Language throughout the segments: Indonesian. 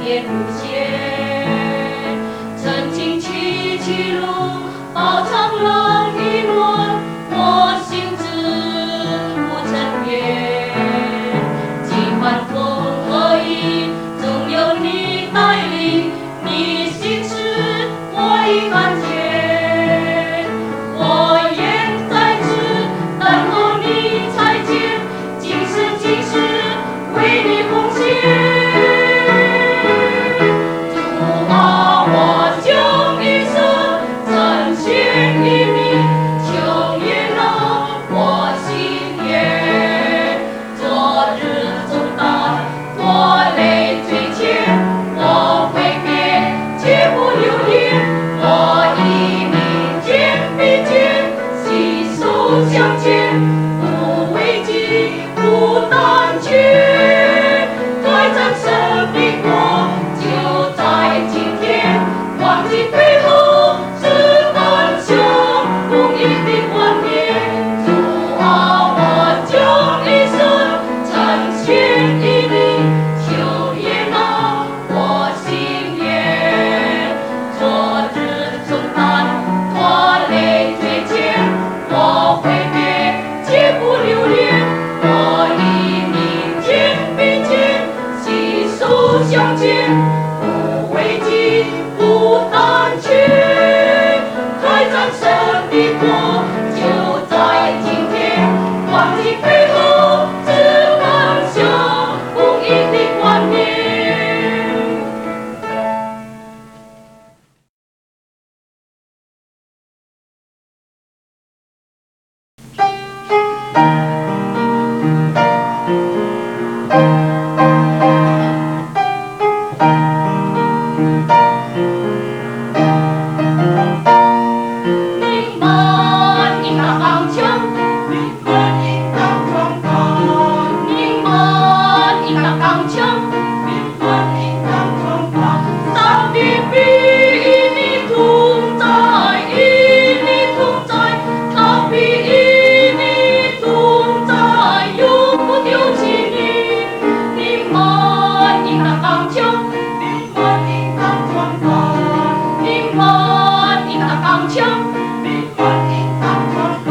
年不歇，曾经起起落，饱尝了一轮，我心知不曾变。尽管风和雨，总有你带领，你心事我已看见。我也在此等候你再见，今生今世为你奉献。主啊，我将一生呈献于你，求悦纳我心愿。昨日重担拖累罪愆，我挥别绝不留恋。我与你肩并肩，携手相见，不畏惧，不胆怯。开展生命国，就在今天，忘记背后，只敢向公义的冠冕。主啊，我将一生呈献于你，求悦纳我心愿。昨日重担拖累罪愆，我挥别绝不留恋。我与你肩并肩，携手相见，不畏惧，不胆怯。开展神的国，就在今天，忘记背后，只敢向公义的冠冕。你们应当刚强，你们应当壮大，你们应当刚强，你们应当壮大。上帝必与你同在，与你同在，他必与你同在，永不丢弃你。你们应当刚强，你们应当壮大，你们应当刚强。你们应当壮大。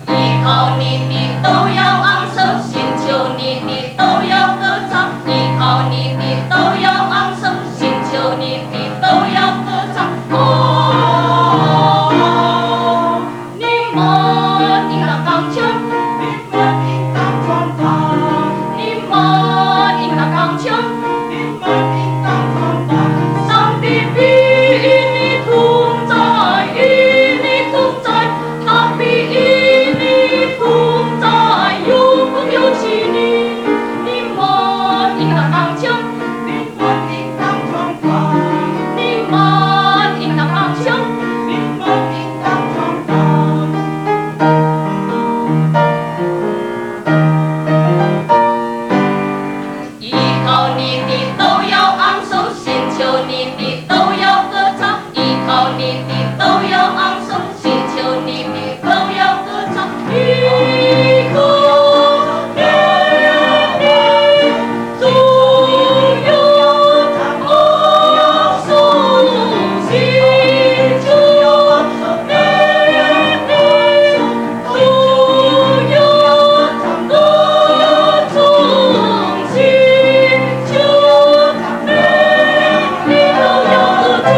依靠你的都要昂首，寻求你的都要歌唱。依靠你的都要昂首，寻求你的都要歌唱。哦，你们应当刚强，你们应当壮大，你们应当刚强。你们应当壮大。上帝必与你同在，与你同在，他必与你同在，永不丢弃你。你们应当刚强，你们应当壮大，你们应当刚强，你们应当壮大。依靠你的都要昂首，寻求你的都要歌唱。依靠你的都要昂首，寻求你的都要歌唱。依靠你，主有昂首，寻求你，主有都要从新求你，你都要歌唱。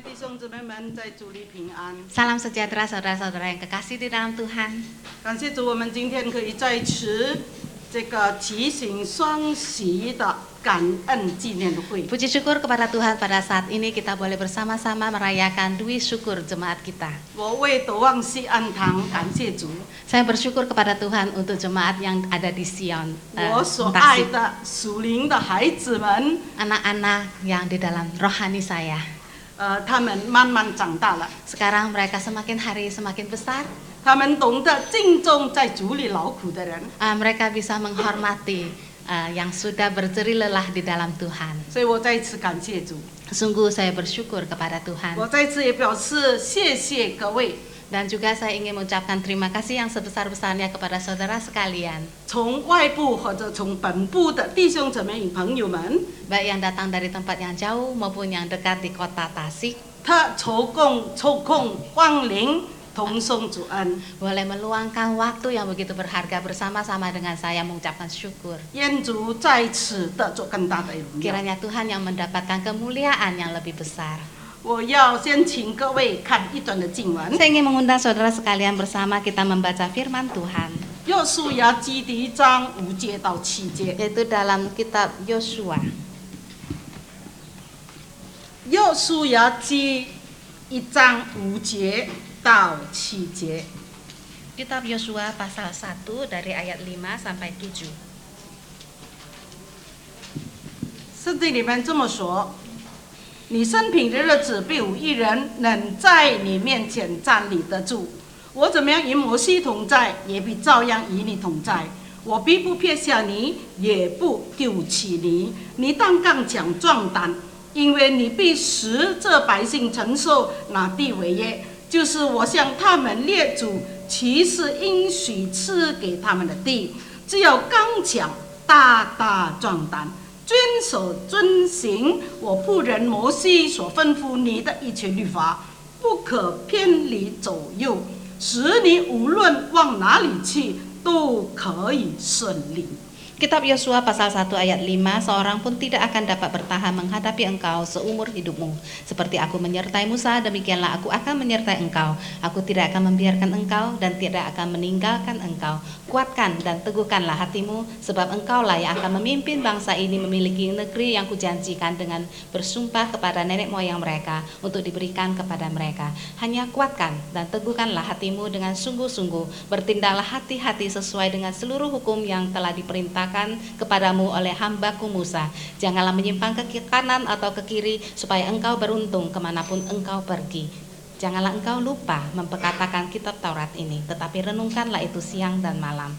弟兄姊妹们，在主里平安。 Salam sejahtera saudara-saudara yang kekasih di dalam Tuhan. 感谢主，我们今天可以在此这个举行双喜的感恩纪念会。 Puji syukur kepada Tuhan pada saat ini kita boleh bersama-sama merayakan Dwi Syukur jemaat kita. 我为德望西安堂感谢主， Saya bersyukur kepada Tuhan untuk jemaat yang ada di Sion, 我所爱 Tasik, 的属灵的孩子们， anak-anak yang di dalam rohani saya. 他们慢慢长大了， Sekarang mereka semakin hari semakin besar. 他们懂得敬重在主里劳苦的人， Mereka bisa menghormati yang sudah berjerih lelah di dalam Tuhan. 所以我再一次感谢主， Sungguh saya bersyukur kepada Tuhan. 我再次也表示谢谢各位。 Dan juga saya ingin mengucapkan terima kasih yang sebesar-besarnya kepada saudara sekalian, 从外部或者从本部的弟兄姊妹与朋友们， baik yang datang dari tempat yang jauh maupun yang dekat di kota Tasik, 他抽空光临同颂主恩， boleh meluangkan waktu yang begitu berharga bersama-sama dengan saya mengucapkan syukur. 愿主在此得着更大的荣耀。 Kiranya Tuhan yang mendapatkan kemuliaan yang lebih besar. 我要先请各位看一段的经文， Saya ingin mengundang saudara sekalian bersama kita membaca firman Tuhan, 约书亚记第1章5节到7节。 yaitu dalam kitab Yosua. 约书亚记1章5节到7节。 Kitab Yosua pasal 1 dari ayat 5 sampai 7. 圣经里面这么说：你生平的日子，必无一人能在你面前站立得住。我怎么样与摩西同在，也必照样与你同在。我必不撇下你，也不丢弃你。你当刚强壮胆，因为你必使这百姓承受那地为业，就是我向他们列祖起誓应许赐给他们的地。只要刚强，大大壮胆。 遵守遵行我仆人摩西所吩咐你的一切律法，不可偏离左右，使你无论往哪里去都可以顺利。 Kitab Yosua pasal 1 ayat 5, seorang pun tidak akan dapat bertahan menghadapi engkau seumur hidupmu. Seperti aku menyertai Musa, demikianlah aku akan menyertai engkau. Aku tidak akan membiarkan engkau dan tidak akan meninggalkan engkau. Kuatkan dan teguhkanlah hatimu, sebab engkaulah yang akan memimpin bangsa ini memiliki negeri yang kujanjikan dengan bersumpah kepada nenek moyang mereka untuk diberikan kepada mereka. Hanya kuatkan dan teguhkanlah hatimu dengan sungguh-sungguh. Bertindaklah hati-hati sesuai dengan seluruh hukum yang telah diperintahkan kepadamu oleh hambaku Musa. Janganlah menyimpang ke kanan atau ke kiri, supaya engkau beruntung kemanapun engkau pergi. Janganlah engkau lupa memperkatakan kitab Taurat ini, tetapi renungkanlah itu siang dan malam.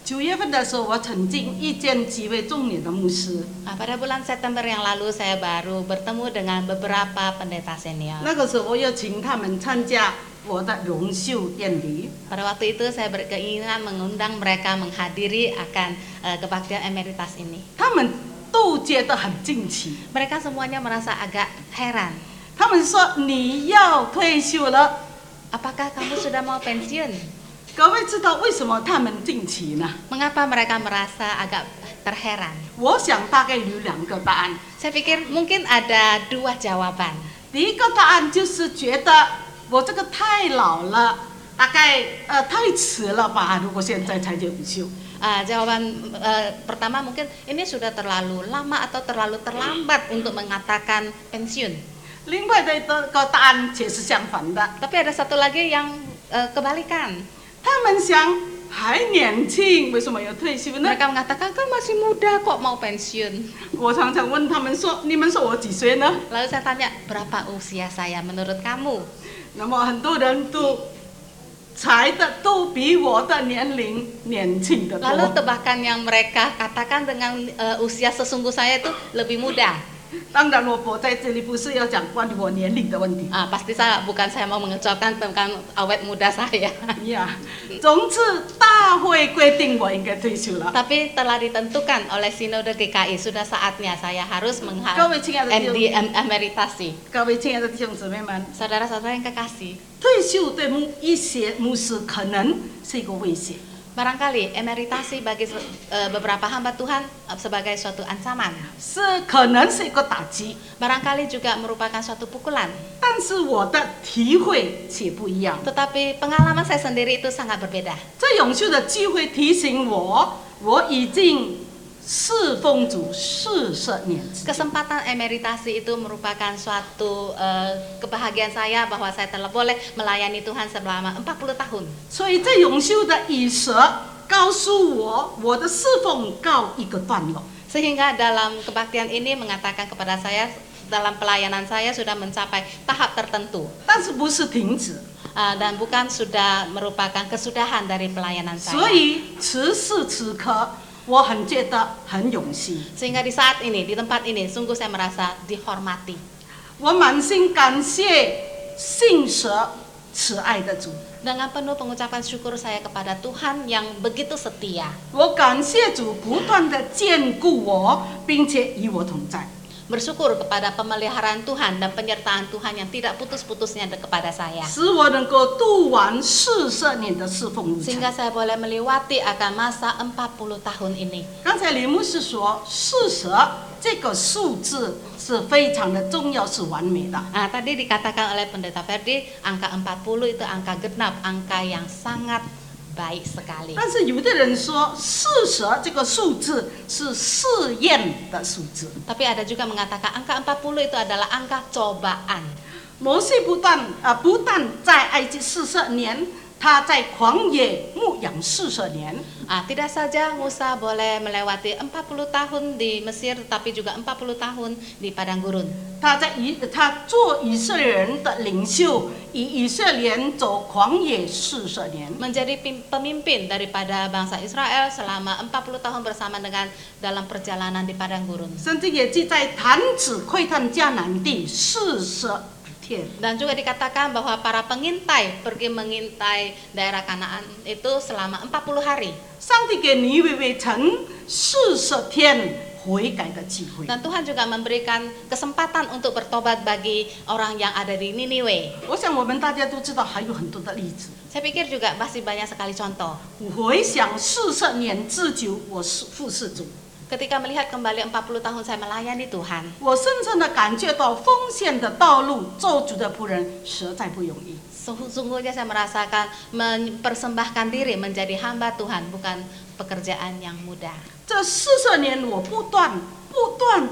9月份的时候，我曾经遇见几位中年的牧师。 Pada bulan September yang lalu saya baru bertemu dengan beberapa pendeta senior. 那个时候，我又请他们参加我的荣秀典礼。 Pada waktu itu saya berkeinginan mengundang mereka menghadiri akan kebaktian emeritas ini. 他们都觉得很惊奇， Mereka semuanya merasa agak heran. 他们说：“你要退休了。” Apakah kamu sudah mau pensiun? 各位知道为什么他们惊奇呢？ Mengapa mereka merasa agak terheran? 我想大概有2个答案。 Saya pikir mungkin ada dua jawaban. 第一个答案就是觉得我这个太老了，大概太迟了吧？如果现在才退休。 Jawaban pertama mungkin ini sudah terlalu lama atau terlalu terlambat untuk mengatakan pensiun. 另外的一个答案却是相反的， Tapi ada satu lagi yang kebalikan. 他们想还年轻，为什么要退休呢？ Mereka mengatakan kan masih muda kok mau pensiun. 我常常问他们说：“你们说我几岁呢 Lalu saya tanya, berapa usia saya menurut kamu?？” 那么很多人都猜的都比我的年龄年轻得 Lalu 多。 tebakan yang mereka katakan dengan usia sesungguh saya itu lebih muda. 当然，我在这里不是要讲关于我年龄的问题。 Pasti bukan saya mau mengecapkan tentang awet muda saya. 呀，总之大会规定我应该退休了。 Tapi telah ditentukan oleh Sinode GKI, sudah saatnya saya harus各位亲爱的弟兄 MD emeritasi. 各位亲爱的弟兄姊妹们， Saudara-saudara yang kekasih, 退休对一些牧师可能是一个威胁， barangkali emeritasi bagi beberapa hamba Tuhan sebagai suatu ancaman. 可能是一个打击， Barangkali juga merupakan suatu pukulan. 但是我的体会却不一样。 Tetapi pengalaman saya sendiri itu sangat berbeda. 这永续的机会提醒我，我已经侍奉主40年之久。 Kesempatan emeritasi itu merupakan suatu kebahagiaan saya bahwa saya telah boleh melayani Tuhan selama 40 tahun. 所以这永续的以蛇告诉我，我的侍奉告一个段落。 Sehingga dalam kebaktian ini mengatakan kepada saya dalam pelayanan saya sudah mencapai tahap tertentu 但是不是停止。 dan bukan sudah merupakan kesudahan dari pelayanan 所 saya. 以此时此刻，我很觉得很荣幸， Sehingga di saat ini, di tempat ini, sungguh saya merasa dihormati. 我满心感谢信舍慈爱的主， Dengan penuh pengucapan syukur saya kepada Tuhan yang begitu setia. 我感谢主不断的眷顾我，并且与我同在。 Bersyukur kepada pemeliharaan Tuhan dan penyertaan Tuhan yang tidak putus-putusnya kepada saya. 使我能够度完40年的侍奉路程。 Sehingga saya boleh melewati akan masa 40 tahun ini. 刚才李牧师说，40这个数字是非常的重要，是完美的。 Nah, tadi dikatakan oleh Pendeta Ferdi, angka 40 itu angka genap, angka yang sangat baik sekali. 但是有的人说，40这个数字是试验的数字。 Tapi ada juga mengatakan angka 40 itu adalah angka cobaan. 摩西不但在埃及40年，他在旷野牧养40年。 Tidak saja Musa boleh melewati 40 tahun di Mesir, tetapi juga 40 tahun di padang gurun. 他做以色列人的领袖，以色列人走旷野40年。 Menjadi pemimpin daripada bangsa Israel selama 40 tahun bersama dengan dalam perjalanan di padang gurun. 圣经也记载，弹指窥探迦南地40天。 Dan juga dikatakan bahwa para pengintai pergi mengintai daerah Kanaan itu selama 40 hari. 上帝给尼微微城40天悔改的机会。 Dan Tuhan juga memberikan kesempatan untuk bertobat bagi orang yang ada di Niniwe. 我想我们大家都知道，还有很多的例子。 Saya pikir juga masih banyak sekali contoh. 回想40年之久，我是服侍主。 Ketika melihat kembali 40 tahun saya melayani Tuhan, 我深深的感觉到奉献的道路，做主的仆人实在不容易。 sungguhnya saya merasakan mempersembahkan diri menjadi hamba Tuhan bukan pekerjaan yang mudah. 这40年，我不断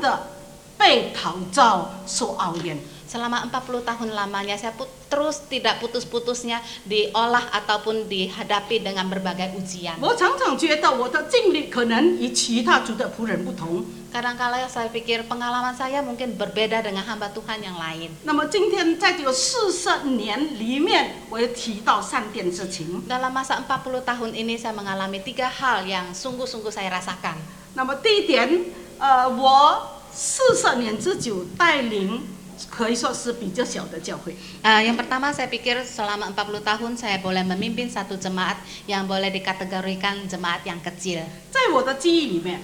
的被陶造、受熬炼。 Selama 40 tahun lamanya saya terus tidak putus-putusnya diolah ataupun dihadapi dengan berbagai ujian. 我常常觉得我的经历可能与其他主的仆人不同。 Kadang-kala saya pikir pengalaman saya mungkin berbeda dengan hamba Tuhan yang lain. 那么今天在这个40年里面，我也提到3件事情。 Dalam masa 40 tahun ini saya mengalami 3 hal yang sungguh-sungguh saya rasakan. 那么第一点，我40年之久带领。 可以说是比较小的教会。 Yang pertama saya pikir selama 40 tahun saya boleh memimpin satu jemaat yang boleh dikategorikan jemaat yang kecil. 在我的记忆里面，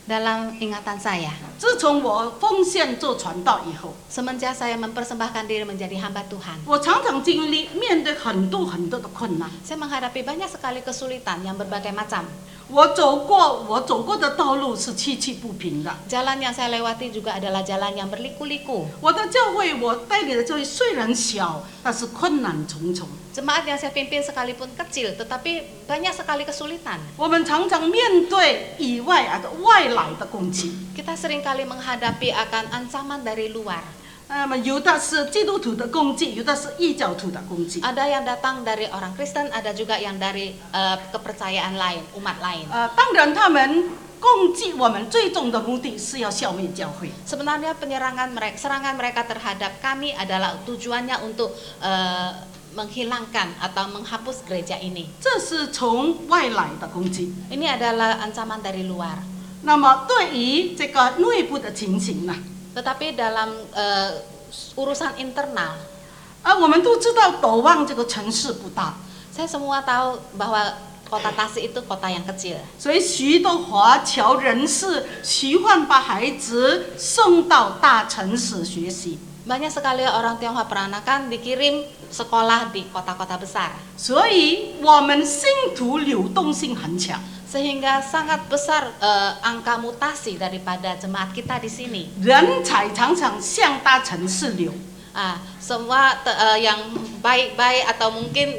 Dalam ingatan saya, 自从我奉献做传道以后， semenjak saya mempersembahkan diri menjadi hamba Tuhan, 我常常经历面对很多的困难。 saya menghadapi banyak sekali kesulitan yang berbagai macam. 我走过的道路是崎岖不平的。 Jalan yang saya lewati juga adalah jalan yang berliku-liku. 我的教会，我带领的教会虽然小，但是困难重重。 Jemaat yang saya pimpin sekalipun kecil, tetapi banyak sekali kesulitan. 我们常常面对外来的攻击， Kita seringkali menghadapi akan ancaman dari luar. 有的是基督徒的攻击，有的是异教徒的攻击。 Ada yang datang dari orang Kristen, ada juga yang dari kepercayaan lain, umat lain. 当然他们攻击我们最终的目的是要消灭教会。 Sebenarnya serangan mereka terhadap kami adalah tujuannya untuk menghilangkan atau menghapus gereja ini. 这是从外来的攻击。 Ini adalah ancaman dari luar. 那么对于这个内部的情形呢？ Tetapi dalam urusan internal, 我们都知道斗望这个城市不大， saya semua tahu bahwa kota Tasik itu kota yang kecil. 所以许多华侨人士喜欢把孩子送到大城市学习。 Banyak sekali orang Tionghoa peranakan dikirim sekolah di kota-kota besar. 所以我们信徒流动性很强。 Sehingga sangat besar angka mutasi daripada jemaat kita di sini. 人才常常向大城市流。 Semua yang baik-baik atau mungkin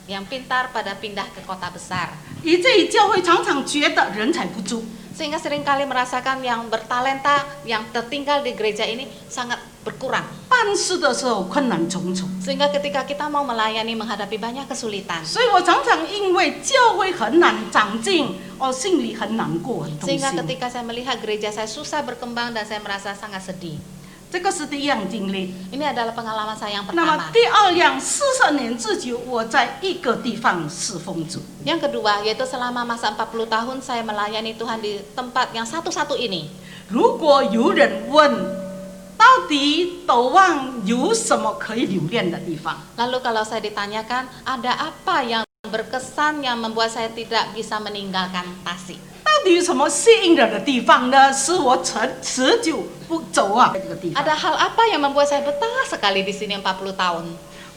yang pintar pada pindah ke kota besar. 以至于教会常常觉得人才不足。 Sehingga seringkali merasakan yang bertalenta, yang tertinggal di gereja ini sangat berkurang. 办事的时候困难重重。 Sehingga ketika kita mau melayani menghadapi banyak kesulitan. 所以我常常因为教会很难长进，心里很难过，很痛 Sehingga 心。 ketika saya melihat gereja saya susah berkembang dan saya merasa sangat sedih. 这个是第一样经历。 Ini adalah pengalaman saya yang 那么 pertama. 第二样，40年之久，我在一个地方侍奉主。 Yang kedua, yaitu selama masa 40 tahun saya melayani Tuhan di tempat yang satu-satu ini. 如果有人问，到底斗望有什么可以留恋的地方？ Lalu kalau saya ditanyakan, ada apa yang berkesan yang membuat saya tidak bisa meninggalkan Tasik? 到底有什么吸引人的地方呢？使我持久不走啊？这个地方， Ada hal apa yang membuat saya betah sekali di sini 40 tahun?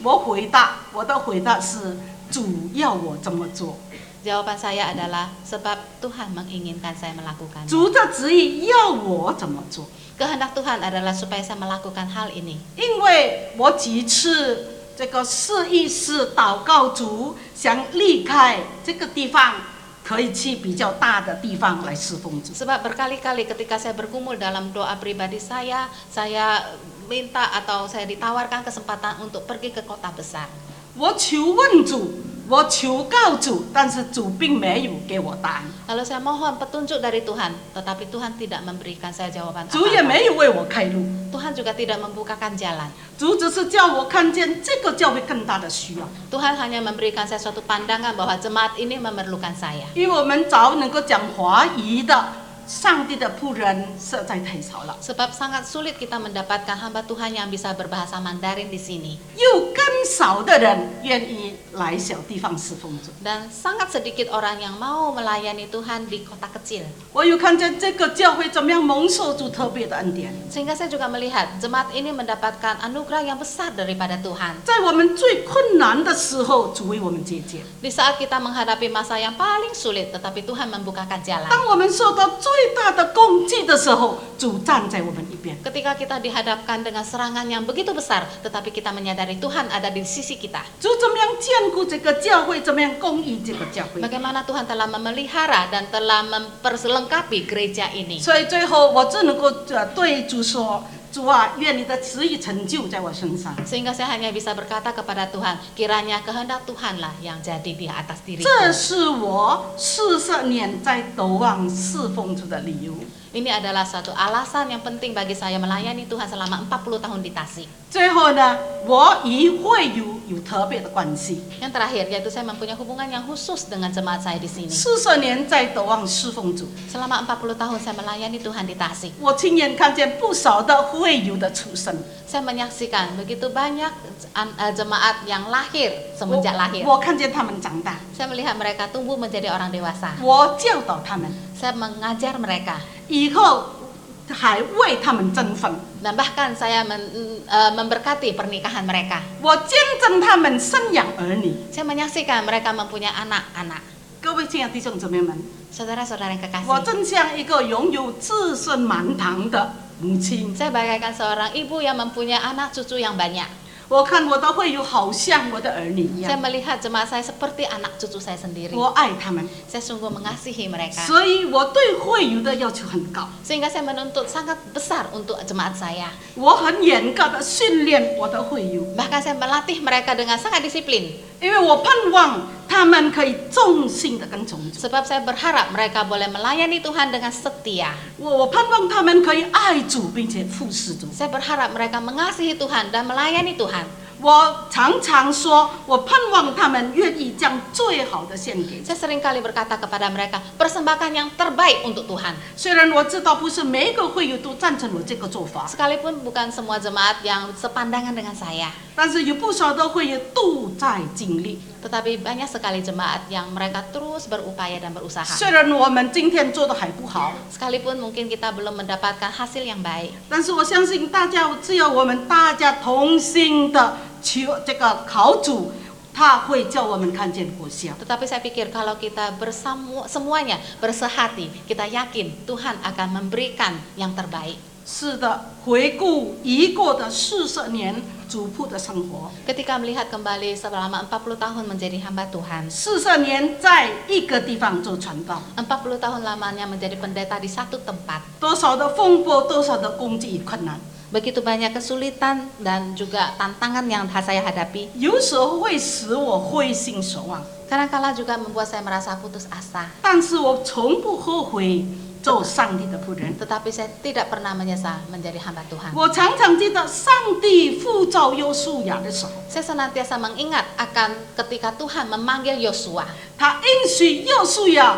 我的回答是，主要我这么做， Jawaban saya adalah sebab Tuhan menginginkan saya melakukan. 主的旨意要我怎么做。 Kehendak Tuhan adalah supaya saya melakukan hal ini. 因为我几次这个试一试祷告主，想离开这个地方，可以去比较大的地方来侍奉主。 Sebab berkali-kali ketika saya bergumul dalam doa pribadi saya minta atau saya ditawarkan kesempatan untuk pergi ke kota besar. 我求问主，我求告主，但是主并没有给我答案， Lalu saya mohon petunjuk dari Tuhan, tetapi Tuhan tidak memberikan saya jawaban 主也 apa-apa. 没有为我开路， Tuhan juga tidak membukakan jalan. 主只是叫我看见这个教会更大的需要。 Tuhan hanya memberikan saya suatu pandangan bahwa jemaat ini memerlukan saya. 因为我们找能够讲华语的上帝的仆人实在太少了， Sebab sangat sulit kita mendapatkan hamba Tuhan yang bisa berbahasa Mandarin di sini. 又更少的人愿意来小地方侍奉主。 Dan sangat sedikit orang yang mau melayani Tuhan di kota kecil. 我有看见这个教会怎么样蒙受主特别的恩典， Sehingga saya juga melihat jemaat ini mendapatkan anugerah yang besar daripada Tuhan. 在我们最困难的时候，主为我们解决； Di saat kita menghadapi masa yang paling sulit, tetapi Tuhan membukakan jalan. 当我们受到最大的攻击的时候，主站在我们一边。 Ketika kita dihadapkan dengan serangan yang begitu besar, tetapi kita menyadari Tuhan ada di sisi kita. 主怎么样眷顾这个教会，怎么样供应这个教会。 Bagaimana Tuhan telah memelihara dan telah memperlengkapi gereja ini. 所以最后我只能够对主说：“主啊，愿你的旨意成就在我身上。” Sehingga saya hanya bisa berkata kepada Tuhan, kiranya kehendak Tuhanlah yang jadi di atas diriku. 这是我40年在斗望侍奉主的理由。 Ini adalah satu alasan yang penting bagi saya melayani Tuhan selama 40 tahun di Tasik. 最后呢，我与会友有特别的关系。 Yang terakhir yaitu saya mempunyai hubungan yang khusus dengan jemaat saya di sini. 40年在斗望侍奉主， Selama 40 tahun saya melayani Tuhan di Tasik. 我亲眼看见不少的会友的出生。 Saya menyaksikan begitu banyak jemaat yang lahir semenjak lahir. 我看见他们长大， Saya melihat mereka tumbuh menjadi orang dewasa. 我教导他们， Saya mengajar mereka 以后还为他们争分。 dan bahkan saya memberkati pernikahan mereka. 我见证他们生养儿女。 Saya menyaksikan mereka mempunyai anak-anak. 各位亲爱的弟兄姊妹们， Saudara-saudara yang 我 kekasih, 正像一个拥有子孙满堂的母亲， saya bagaikan seorang ibu yang mempunyai anak cucu yang banyak. 我看我的会友好像我的儿女一 Saya 样， melihat jemaat saya seperti anak cucu saya sendiri. 我爱他们， Saya sungguh mengasihi mereka. 所以我对会友的要求很高。 Sehingga saya menuntut sangat besar untuk jemaat saya. 我很严格的训练我的会友， Bahkan saya melatih mereka dengan sangat disiplin. 因为我盼望他们可以忠心的跟从主， Sebab saya berharap mereka boleh melayani Tuhan dengan setia. 我盼望他们可以爱主并且服侍主。 Saya berharap mereka mengasihi Tuhan dan melayani Tuhan. 我常常说，我盼望他们愿意将最好的献给主。 Saya seringkali berkata kepada mereka, persembahkan yang terbaik untuk Tuhan. 虽然我知道不是每一个会友都赞成我这个做法， Sekalipun bukan semua jemaat yang sepandangan dengan saya. 但是有不少的会友都在经历。 Tetapi banyak sekali jemaat yang mereka terus berupaya dan berusaha. 虽然我们今天做的还不好， Sekalipun mungkin kita belum mendapatkan hasil yang baik. 但是我相信大家，只有我们大家同心的求这个考主，他会叫我们看见果效。 Tetapi saya pikir kalau kita semuanya bersehati, kita yakin Tuhan akan memberikan yang terbaik. 是的，回顾已过的40年主仆的生活， Ketika melihat kembali selama 40 tahun menjadi hamba Tuhan, 40年在一个地方做传道， 40 tahun lamanya menjadi pendeta di satu tempat. 多少的风波，多少的攻击与困难， Begitu banyak kesulitan dan juga tantangan yang saya hadapi. 有时候会使我灰心守望， Kadang-kala juga membuat saya merasa putus asa. 但是我从不后悔做上帝的仆人。 Tetapi saya tidak pernah menyesal menjadi hamba Tuhan. 我常常记得上帝呼召约书亚的时候， Saya senantiasa mengingat akan ketika Tuhan memanggil Yosua. 他应许约书亚，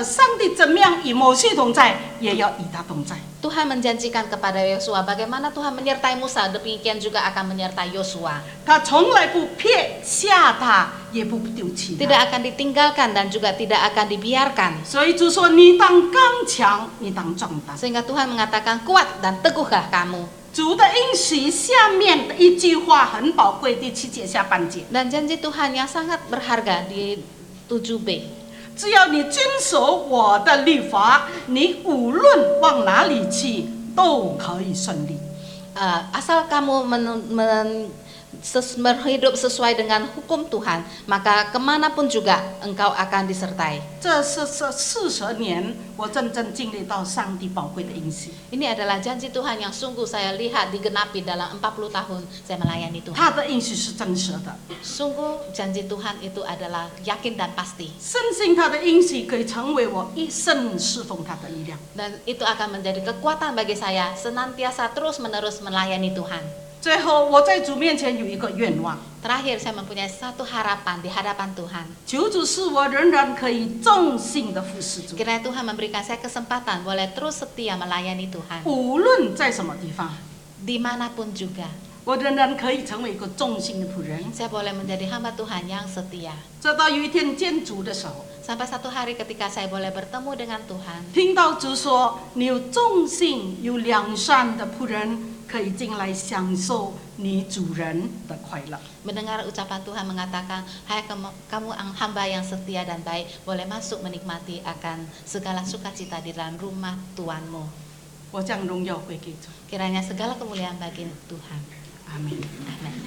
上帝怎么样与摩西同在，也要与他同在。 Tuhan menjanjikan kepada Yosua bagaimana Tuhan menyertai Musa, demikian juga akan menyertai Yosua. 他从来不撇下他，也不丢弃他。 Tidak akan ditinggalkan dan juga tidak akan dibiarkan. 所以主说：“你当刚强，你当壮胆。” Sehingga Tuhan mengatakan kuat dan teguhlah kamu. 主的应许下面的一句话很宝贵，第7节下半节。 Dan janji Tuhan yang sangat berharga di 7b. 只要你遵守我的律法，你无论往哪里去都可以顺利。 Asal kamu berhidup sesuai dengan hukum Tuhan, maka kemanapun juga engkau akan disertai. 这是40年，我真正经历到上帝宝贵的应许。 Ini adalah janji Tuhan yang sungguh saya lihat digenapi dalam 40 tahun saya melayani Tuhan. 他的应许是真实的， Sungguh janji Tuhan itu adalah yakin dan pasti. 深信他的应许可以成为我一生侍奉他的力量。 Dan itu akan menjadi kekuatan bagi saya senantiasa terus-menerus melayani Tuhan. 最后，我在主面前有一个愿望， Terakhir saya mempunyai satu harapan di hadapan Tuhan. 求主使我仍然可以忠心的服侍主， Kiranya Tuhan memberikan saya kesempatan boleh terus setia melayani Tuhan. 无论在什么地方， Dimanapun juga 我仍然可以成为一个忠心的仆人。 saya boleh menjadi hamba Tuhan yang setia. 直到有一天见主的时候， Sampai satu hari ketika saya boleh bertemu dengan Tuhan, 听到主说：“你有忠心、有良善的仆人，可以进来享受你主人的快乐。” mendengar ucapan Tuhan mengatakan, hai kamu hamba yang setia dan baik, boleh masuk menikmati akan segala sukacita di dalam rumah Tuhanmu. 我将荣耀归给主。 Kiranya segala kemuliaan bagi Tuhan. 阿门。 Amin.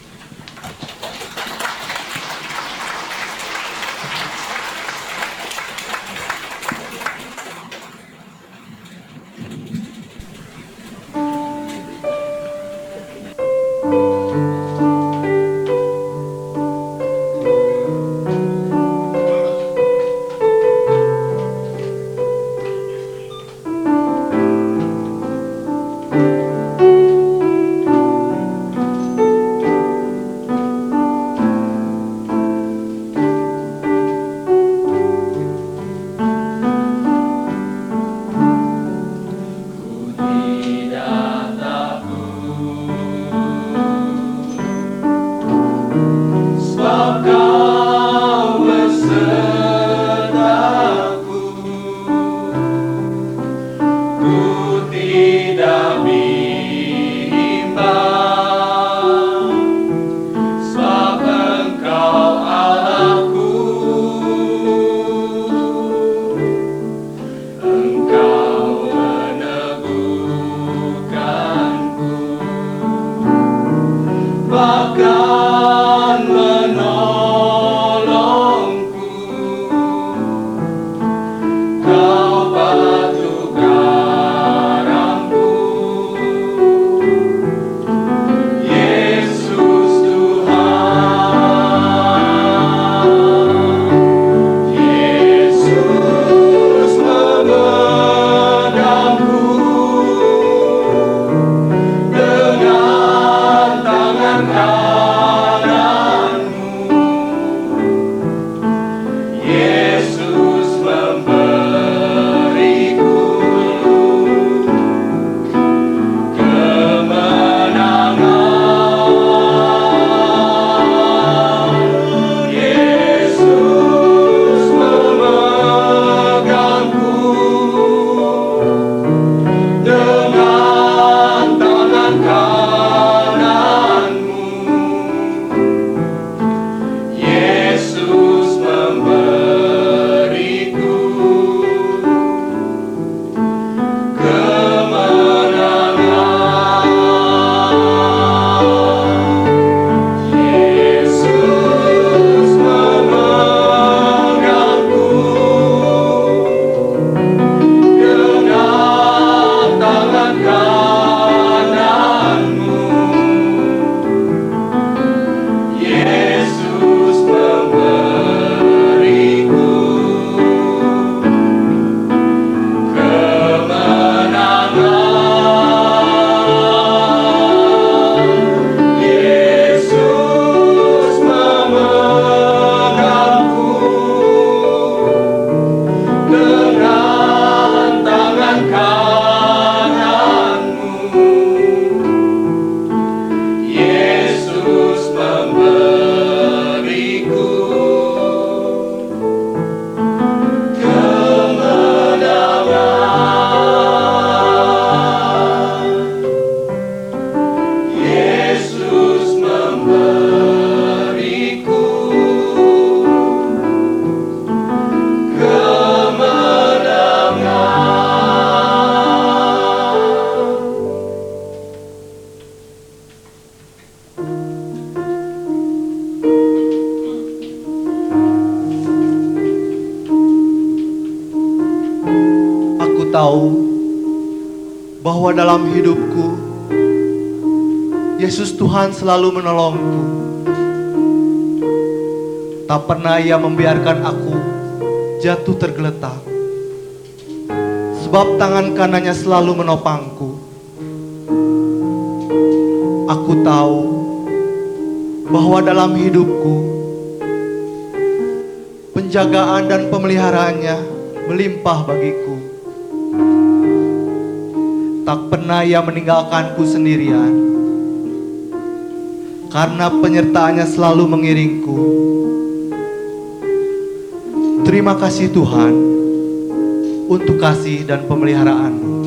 tahu bahwa dalam hidupku, Yesus Tuhan selalu menolongku. Tak pernah Ia membiarkan aku jatuh tergeletak, sebab tangan kanannya selalu menopangku. Aku tahu bahwa dalam hidupku, penjagaan dan pemeliharaannya melimpah bagiku. Tak pernah Ia meninggalkanku sendirian, karena penyertaannya selalu mengiringku. Terima kasih Tuhan untuk kasih dan pemeliharaan-Mu.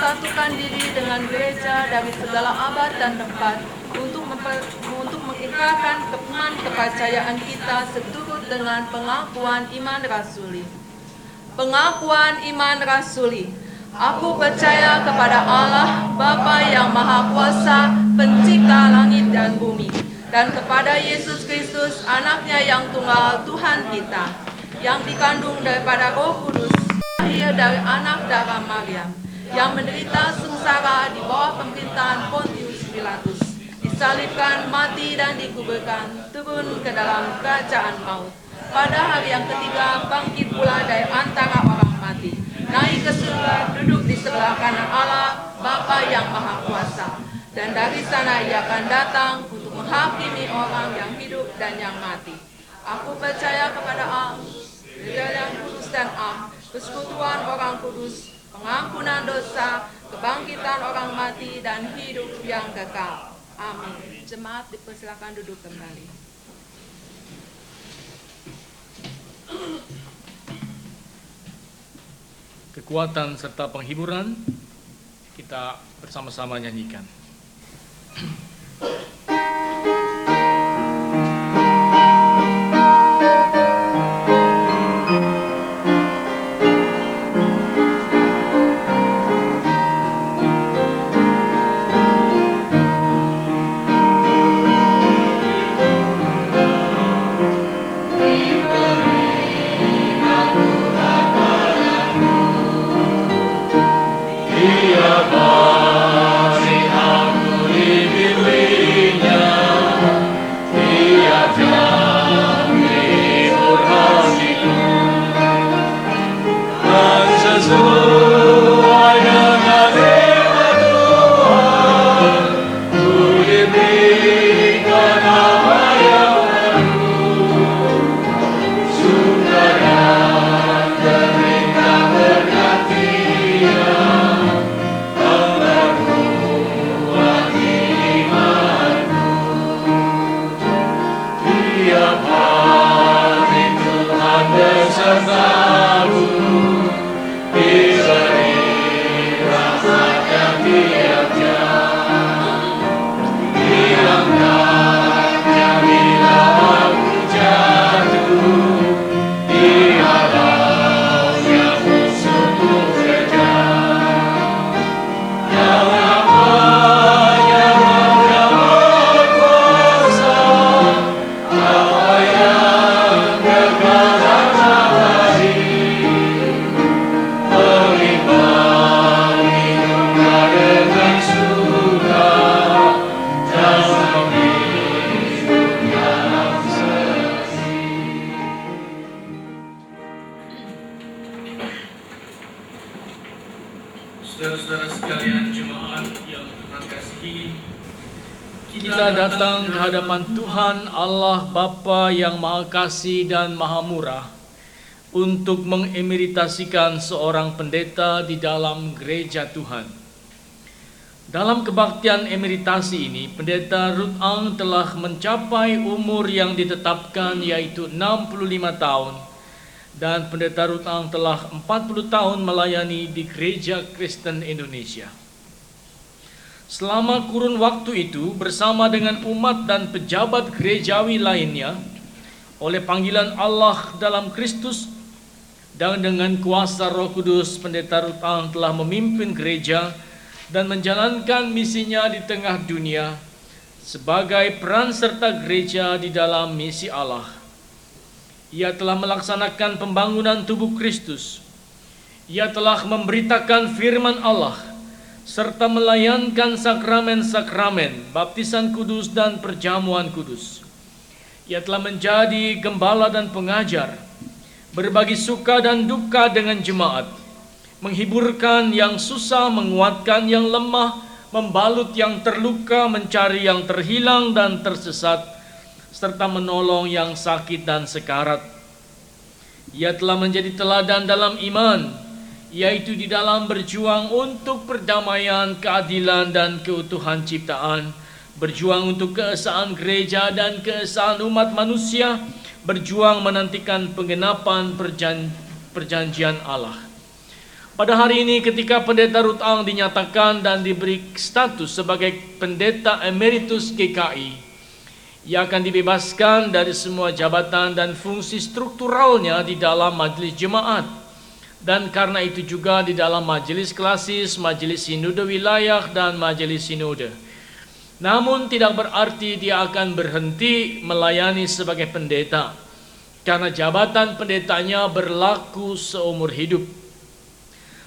mempersatukan diri dengan gereja dari segala abad dan tempat untuk mengikrarkan kepercayaan kita seturut dengan pengakuan iman rasuli. Pengakuan iman rasuli. Aku percaya kepada Allah, Bapa yang Maha Kuasa, pencipta langit dan bumi, dan kepada Yesus Kristus, anaknya yang tunggal Tuhan kita, yang dikandung daripada Roh Kudus, lahir dari anak darah Maryam, yang menderita sengsara di bawah pemerintahan Pontius Pilatus, disalibkan, mati dan dikuburkan, turun ke dalam kerajaan maut. Pada hari yang ketiga bangkit pula dari antara orang mati, naik ke surga, duduk di sebelah kanan Allah, Bapa yang Maha Kuasa. Dan dari sana ia akan datang untuk menghakimi orang yang hidup dan yang mati. Aku percaya kepada Allah, gereja yang kudus dan am, persekutuan orang kudus, pengampunan dosa, kebangkitan orang mati, dan hidup yang kekal. Amin. Jemaat dipersilakan duduk kembali. Kekuatan serta penghiburan, kita bersama-sama nyanyikan. Saudara-saudara sekalian jemaat yang Tuhan kasihi, kita datang ke hadapan Tuhan Allah Bapa yang Maha Kasih dan Maha Murah untuk mengemeritasikan seorang pendeta di dalam gereja Tuhan. Dalam kebaktian emeritasi ini, Pendeta Ruth Ang telah mencapai umur yang ditetapkan, yaitu 65 tahun. Dan Pendeta Ruth Ang telah 40 tahun melayani di Gereja Kristen Indonesia. Selama kurun waktu itu, bersama dengan umat dan pejabat gerejawi lainnya, oleh panggilan Allah dalam Kristus dan dengan kuasa Roh Kudus, Pendeta Ruth Ang telah memimpin gereja dan menjalankan misinya di tengah dunia sebagai peran serta gereja di dalam misi Allah. Ia telah melaksanakan pembangunan tubuh Kristus. Ia telah memberitakan firman Allah, serta melayankan sakramen-sakramen, baptisan kudus dan perjamuan kudus. Ia telah menjadi gembala dan pengajar, berbagi suka dan duka dengan jemaat, menghiburkan yang susah, menguatkan yang lemah, membalut yang terluka, mencari yang terhilang dan tersesat, serta menolong yang sakit dan sekarat. Ia telah menjadi teladan dalam iman, yaitu di dalam berjuang untuk perdamaian, keadilan, dan keutuhan ciptaan, berjuang untuk keesaan gereja dan keesaan umat manusia, berjuang menantikan penggenapan perjanjian Allah. Pada hari ini ketika Pendeta Ruth Ang dinyatakan dan diberi status sebagai Pendeta Emeritus GKI, ia akan dibebaskan dari semua jabatan dan fungsi strukturalnya di dalam majelis jemaat. Dan karena itu juga di dalam majelis klasis, majelis sinode wilayah, dan majelis sinode. Namun tidak berarti dia akan berhenti melayani sebagai pendeta, karena jabatan pendetanya berlaku seumur hidup.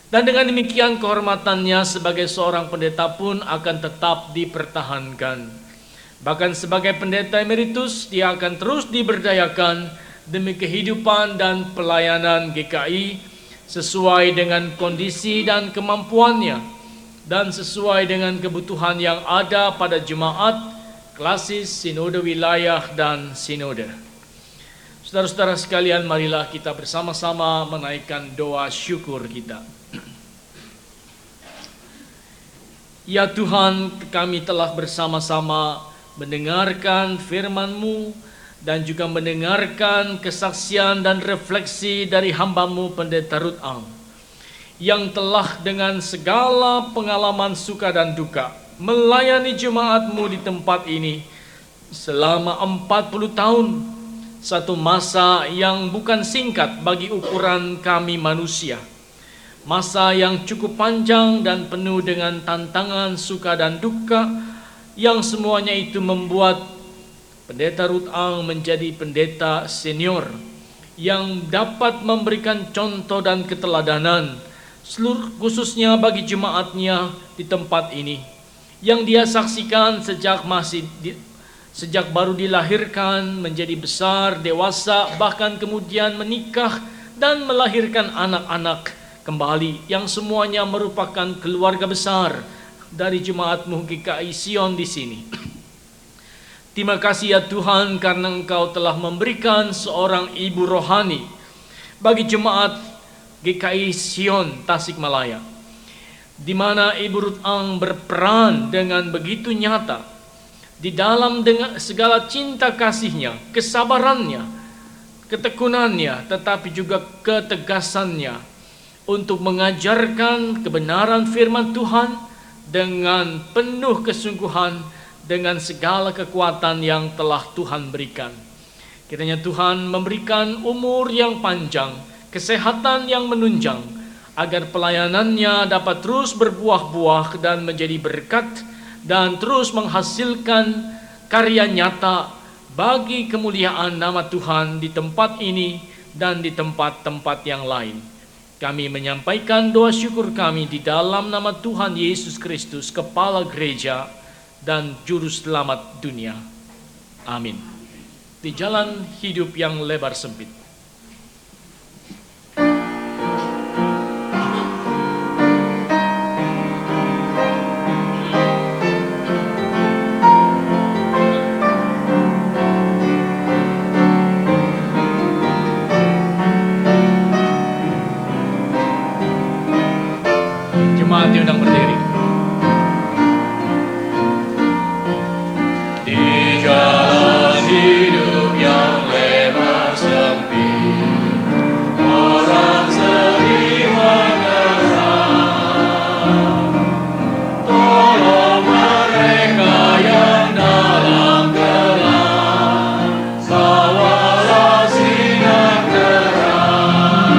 Dan dengan demikian kehormatannya sebagai seorang pendeta pun akan tetap dipertahankan. Bahkan sebagai pendeta emeritus, dia akan terus diberdayakan demi kehidupan dan pelayanan GKI sesuai dengan kondisi dan kemampuannya dan sesuai dengan kebutuhan yang ada pada jemaat, klasis, sinode wilayah, dan sinode. Saudara-saudara sekalian, marilah kita bersama-sama menaikkan doa syukur kita. Ya Tuhan, kami telah bersama-sama mendengarkan firman-Mu dan juga mendengarkan kesaksian dan refleksi dari hamba-Mu Pendeta Ruth Ang, yang telah dengan segala pengalaman suka dan duka melayani jemaat-Mu di tempat ini selama 40 tahun, satu masa yang bukan singkat bagi ukuran kami manusia. Masa yang cukup panjang dan penuh dengan tantangan suka dan duka, yang semuanya itu membuat Pendeta Ruth Ang menjadi pendeta senior yang dapat memberikan contoh dan keteladanan khususnya bagi jemaatnya di tempat ini, yang dia saksikan sejak baru dilahirkan, menjadi besar, dewasa, bahkan kemudian menikah dan melahirkan anak-anak kembali, yang semuanya merupakan keluarga besar dari jemaat-Mu GKI Sion di sini. Terima kasih ya Tuhan, karena Engkau telah memberikan seorang ibu rohani bagi jemaat GKI Sion Tasikmalaya, di mana Ibu Ruth Ang berperan dengan begitu nyata di dalam dengan segala cinta kasihnya, kesabarannya, ketekunannya, tetapi juga ketegasannya untuk mengajarkan kebenaran firman Tuhan dengan penuh kesungguhan, dengan segala kekuatan yang telah Tuhan berikan. Kiranya Tuhan memberikan umur yang panjang, kesehatan yang menunjang, agar pelayanannya dapat terus berbuah-buah dan menjadi berkat, dan terus menghasilkan karya nyata bagi kemuliaan nama Tuhan di tempat ini dan di tempat-tempat yang lain. Kami menyampaikan doa syukur kami di dalam nama Tuhan Yesus Kristus, Kepala Gereja dan Juru Selamat dunia. Amin. Di jalan hidup yang lebar sempit, jemaat diundang berdiri. Di jalan hidup yang lebar sempit, orang sedih mengeram. Tolong mereka yang dalam gelap, bawalah sinar terang.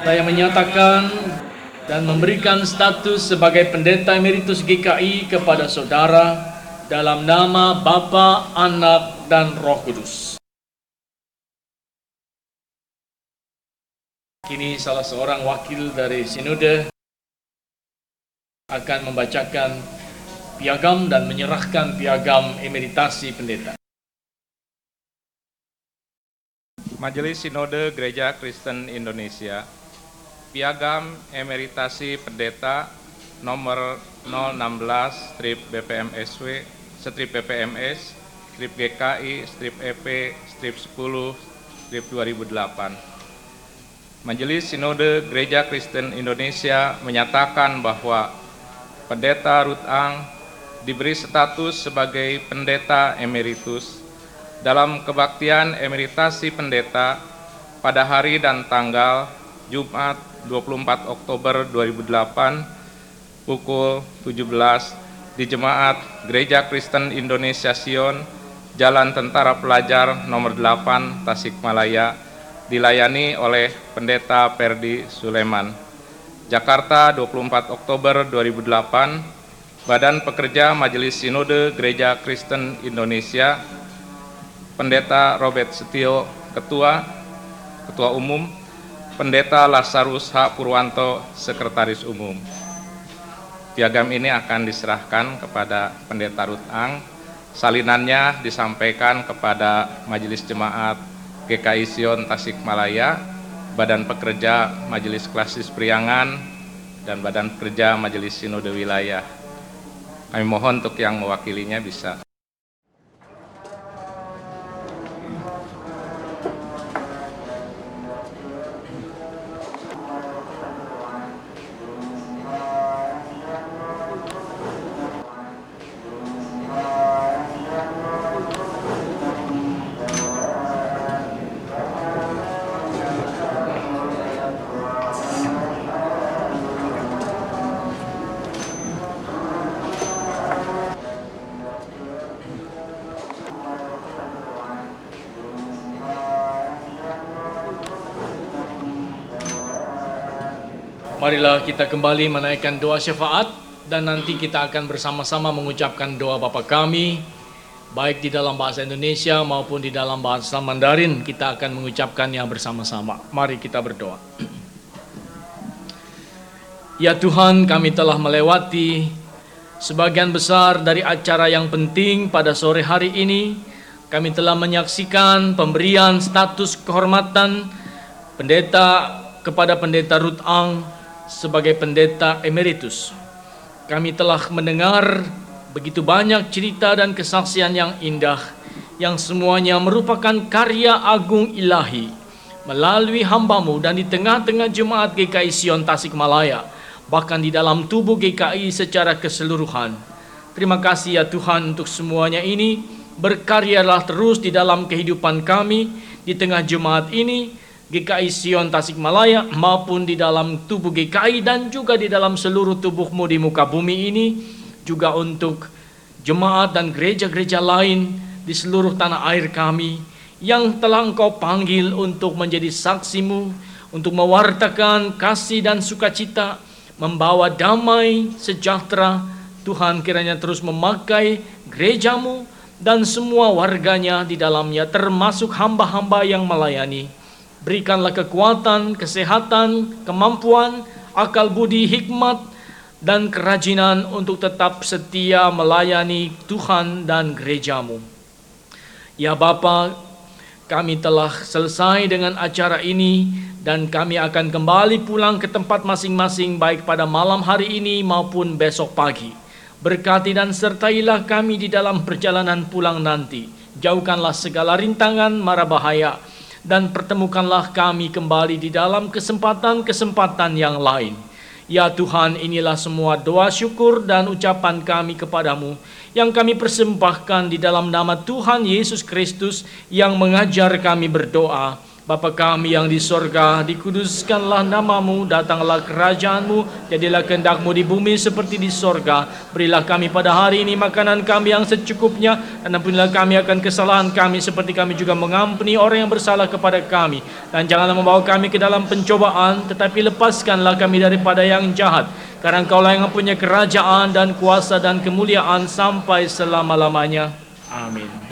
Saya menyatakan dan memberikan status sebagai pendeta emeritus GKI kepada saudara Dalam nama Bapa, Anak, dan Roh Kudus. Kini salah seorang wakil dari Sinode akan membacakan piagam dan menyerahkan piagam emeritasi pendeta. Majelis Sinode Gereja Kristen Indonesia, piagam emeritasi pendeta nomor 016/BPMSW/GKI/EP/10/2008. Majelis Sinode Gereja Kristen Indonesia menyatakan bahwa Pendeta Ruth Ang diberi status sebagai pendeta emeritus dalam kebaktian emeritasi pendeta pada hari dan tanggal Jumat 24 Oktober 2008 pukul 17 di Jemaat Gereja Kristen Indonesia Sion, Jalan Tentara Pelajar nomor 8 Tasikmalaya, dilayani oleh Pendeta Perdi Suleman. Jakarta 24 Oktober 2008, Badan Pekerja Majelis Sinode Gereja Kristen Indonesia, Pendeta Robert Setio, Ketua Umum, Pendeta Lazarus H. Purwanto, Sekretaris Umum. Piagam ini akan diserahkan kepada Pendeta Ruth Ang. Salinannya disampaikan kepada Majelis Jemaat GKI Sion Tasikmalaya, Badan Pekerja Majelis Klasis Priangan, dan Badan Pekerja Majelis Sinode Wilayah. Kami mohon untuk yang mewakilinya bisa. Marilah kita kembali menaikkan doa syafaat dan nanti kita akan bersama-sama mengucapkan doa Bapa kami, baik di dalam bahasa Indonesia maupun di dalam bahasa Mandarin. Kita akan mengucapkannya bersama-sama. Mari kita berdoa. Ya Tuhan, kami telah melewati sebagian besar dari acara yang penting pada sore hari ini. Kami telah menyaksikan pemberian status kehormatan pendeta kepada Pendeta Ruth Ang sebagai pendeta emeritus. Kami telah mendengar begitu banyak cerita dan kesaksian yang indah, yang semuanya merupakan karya agung ilahi melalui hamba-Mu dan di tengah-tengah jemaat GKI Sion Tasikmalaya, bahkan di dalam tubuh GKI secara keseluruhan. Terima kasih ya Tuhan untuk semuanya ini. Berkaryalah terus di dalam kehidupan kami, di tengah jemaat ini, GKI Sion Tasikmalaya, maupun di dalam tubuh GKI dan juga di dalam seluruh tubuh-Mu di muka bumi ini, juga untuk jemaat dan gereja-gereja lain di seluruh tanah air kami yang telah Engkau panggil untuk menjadi saksi-Mu, untuk mewartakan kasih dan sukacita, membawa damai sejahtera. Tuhan kiranya terus memakai gereja-Mu dan semua warganya di dalamnya, termasuk hamba-hamba yang melayani. Berikanlah kekuatan, kesehatan, kemampuan, akal budi, hikmat, dan kerajinan untuk tetap setia melayani Tuhan dan gereja-Mu. Ya Bapa, kami telah selesai dengan acara ini dan kami akan kembali pulang ke tempat masing-masing baik pada malam hari ini maupun besok pagi. Berkati dan sertailah kami di dalam perjalanan pulang nanti. Jauhkanlah segala rintangan, mara bahaya, dan pertemukanlah kami kembali di dalam kesempatan-kesempatan yang lain. Ya Tuhan, inilah semua doa syukur dan ucapan kami kepadamu yang kami persembahkan di dalam nama Tuhan Yesus Kristus yang mengajar kami berdoa. Bapa kami yang di sorga, dikuduskanlah namamu, datanglah kerajaanmu, jadilah kehendakmu di bumi seperti di sorga. Berilah kami pada hari ini makanan kami yang secukupnya, dan ampunilah kami akan kesalahan kami, seperti kami juga mengampuni orang yang bersalah kepada kami. Dan janganlah membawa kami ke dalam pencobaan, tetapi lepaskanlah kami daripada yang jahat. Karena Engkaulah yang mempunyai kerajaan dan kuasa dan kemuliaan sampai selama-lamanya. Amin.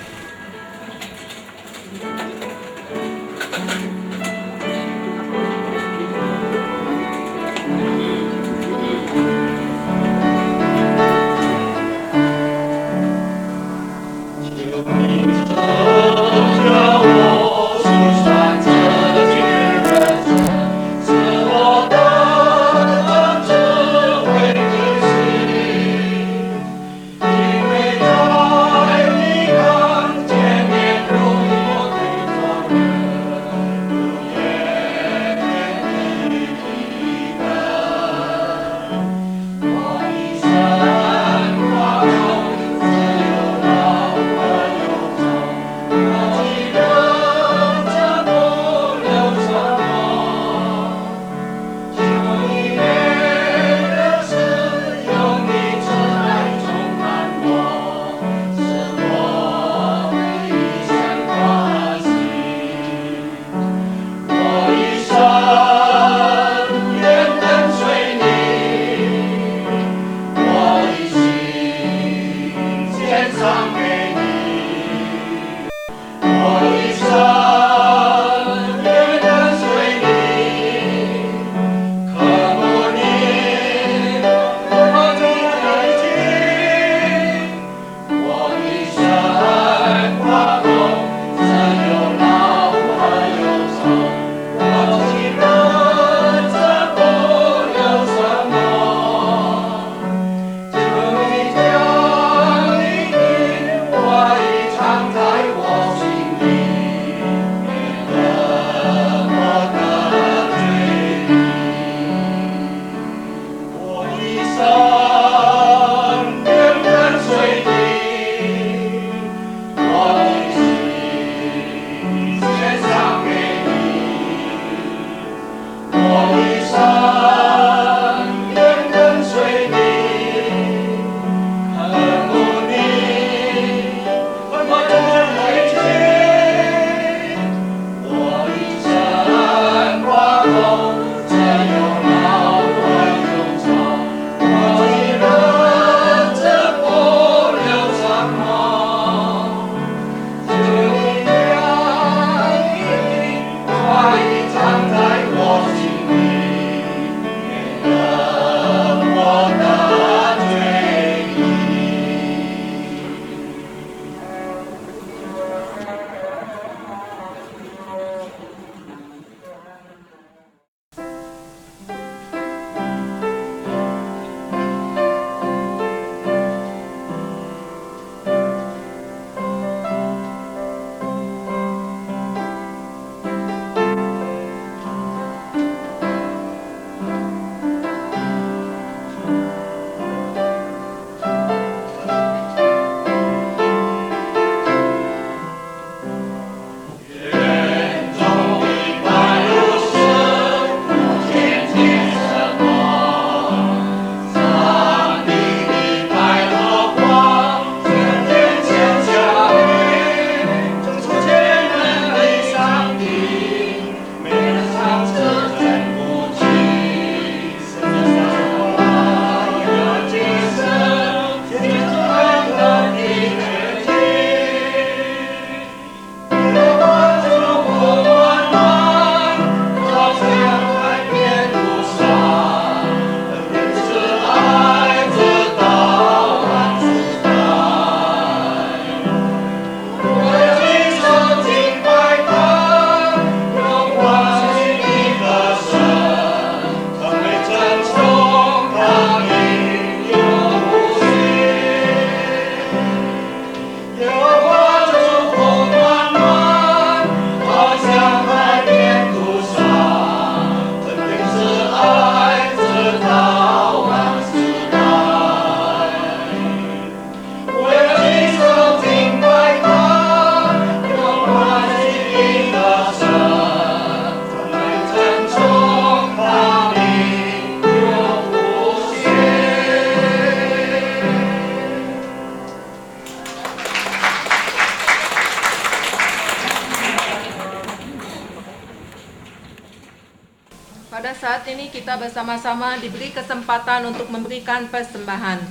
saat ini kita bersama-sama diberi kesempatan untuk memberikan persembahan.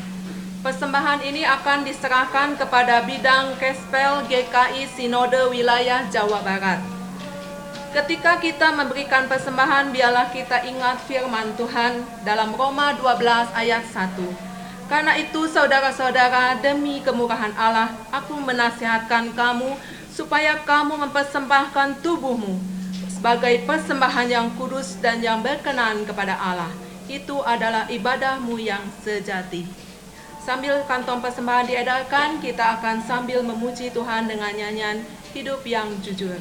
Persembahan ini akan diserahkan kepada bidang Kespel GKI Sinode Wilayah Jawa Barat. Ketika kita memberikan persembahan, biarlah kita ingat firman Tuhan dalam Roma 12 ayat 1. Karena itu saudara-saudara, demi kemurahan Allah, aku menasihatkan kamu supaya kamu mempersembahkan tubuhmu sebagai persembahan yang kudus dan yang berkenan kepada Allah. Itu adalah ibadahmu yang sejati. Sambil kantong persembahan diedarkan, kita akan sambil memuji Tuhan dengan nyanyian Hidup yang Jujur.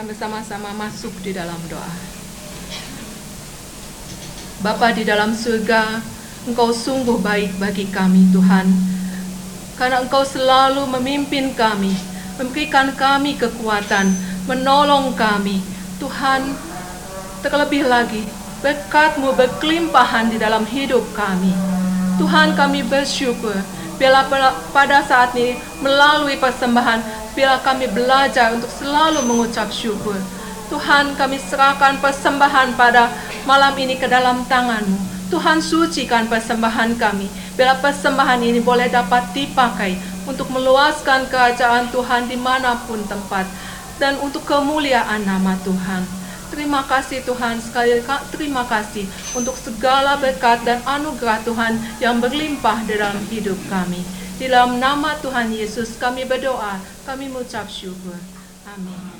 Bersama-sama masuk di dalam doa. Bapa di dalam surga, Engkau sungguh baik bagi kami Tuhan, karena Engkau selalu memimpin kami, memberikan kami kekuatan, menolong kami. Tuhan, terlebih lagi berkat-Mu berkelimpahan di dalam hidup kami. Tuhan, kami bersyukur bila pada saat ini melalui persembahan, bila kami belajar untuk selalu mengucap syukur. Tuhan, kami serahkan persembahan pada malam ini ke dalam tangan-Mu. Tuhan, sucikan persembahan kami, bila persembahan ini boleh dapat dipakai untuk meluaskan kerajaan Tuhan dimanapun tempat, dan untuk kemuliaan nama Tuhan. Terima kasih Tuhan, sekali lagi terima kasih untuk segala berkat dan anugerah Tuhan yang berlimpah dalam hidup kami. Di dalam nama Tuhan Yesus kami berdoa, kami mengucap syukur. Amin.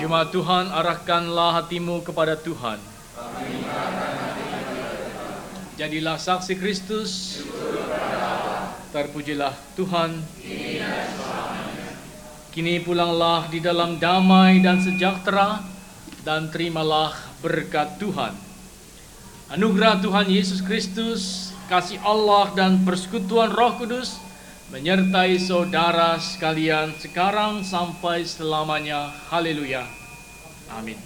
Firman Tuhan, arahkanlah hatimu kepada Tuhan. Jadilah saksi Kristus. Terpujilah Tuhan. Kini pulanglah di dalam damai dan sejahtera, dan terimalah berkat Tuhan. Anugerah Tuhan Yesus Kristus, kasih Allah dan persekutuan Roh Kudus menyertai saudara sekalian sekarang sampai selamanya. Haleluya. Amin.